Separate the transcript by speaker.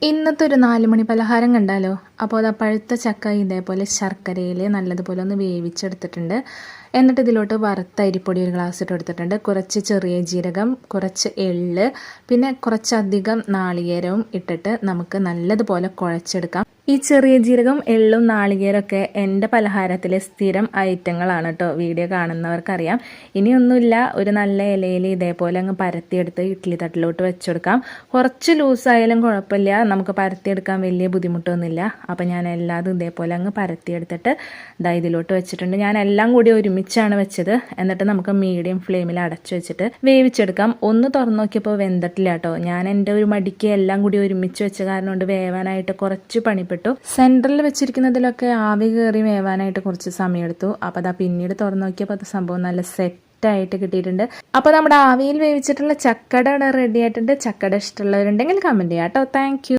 Speaker 1: ഇന്നത്തെ ഒരു 4 മണി പലഹാരം കണ്ടാലോ? അപ്പോൾ അത് പഴുത്ത ചക്ക ഇതേപോലെ ശർക്കരയിൽ നല്ലതുപോലെ ഒന്ന് വേവിച്ചെടുത്തിട്ടുണ്ട്. എന്നിട്ട് ഇതിലോട്ട് വറുത്ത അരിപ്പൊടി ഒരു ഗ്ലാസ് ഇട്ട് കൊടുത്തിട്ടുണ്ട്. കുറച്ച് ചെറിയ ജീരകം, കുറച്ച് എള്ള്, പിന്നെ കുറച്ചധികം നാളികേരവും ഇട്ടിട്ട് നമുക്ക് നല്ലതുപോലെ കുഴച്ചെടുക്കാം. ഈ ചെറിയ ജീരകം, എള്ളും നാളികേരമൊക്കെ എൻ്റെ പലഹാരത്തിലെ സ്ഥിരം ഐറ്റങ്ങളാണ് കേട്ടോ. വീഡിയോ കാണുന്നവർക്കറിയാം. ഇനിയൊന്നുമില്ല, ഒരു നല്ല ഇലയിൽ ഇതേപോലെ അങ്ങ് പരത്തിയെടുത്ത് ഇഡ്ഡലി തട്ടിലോട്ട് വെച്ചെടുക്കാം. കുറച്ച് ലൂസായാലും കുഴപ്പമില്ല, നമുക്ക് പരത്തിയെടുക്കാൻ വലിയ ബുദ്ധിമുട്ടൊന്നുമില്ല. അപ്പോൾ ഞാൻ എല്ലാതും ഇതേപോലെ അങ്ങ് പരത്തിയെടുത്തിട്ട് ഇതിലോട്ട് വെച്ചിട്ടുണ്ട്. ഞാൻ എല്ലാം കൂടി ഒരുമിച്ചാണ് വെച്ചത്. എന്നിട്ട് നമുക്ക് മീഡിയം ഫ്ലെയിമിൽ അടച്ചു വെച്ചിട്ട് വേവിച്ചെടുക്കാം. ഒന്ന് തുറന്നു നോക്കിയപ്പോൾ വെന്തിട്ടില്ല കേട്ടോ. ഞാൻ എൻ്റെ ഒരു മടിക്ക് എല്ലാം കൂടി ഒരുമിച്ച് വെച്ച കാരണം കൊണ്ട് വേവാനായിട്ട് കുറച്ച് പണിപ്പെട്ടു. സെൻട്രലിൽ വെച്ചിരിക്കുന്നതിലൊക്കെ ആവി കയറി വേവാനായിട്ട് കുറച്ച് സമയമെടുത്തു. അപ്പോൾ അതാ പിന്നീട് തുറന്നു നോക്കിയപ്പോൾ അത് സംഭവം നല്ല സെറ്റായിട്ട് കിട്ടിയിട്ടുണ്ട്. അപ്പോൾ നമ്മുടെ ആവിയിൽ വേവിച്ചിട്ടുള്ള ചക്കട റെഡി ആയിട്ടുണ്ട്. ചക്കട ഇഷ്ടമുള്ളവരുണ്ടെങ്കിൽ കമൻറ്റ് ചെയ്യാം കേട്ടോ. Thank you.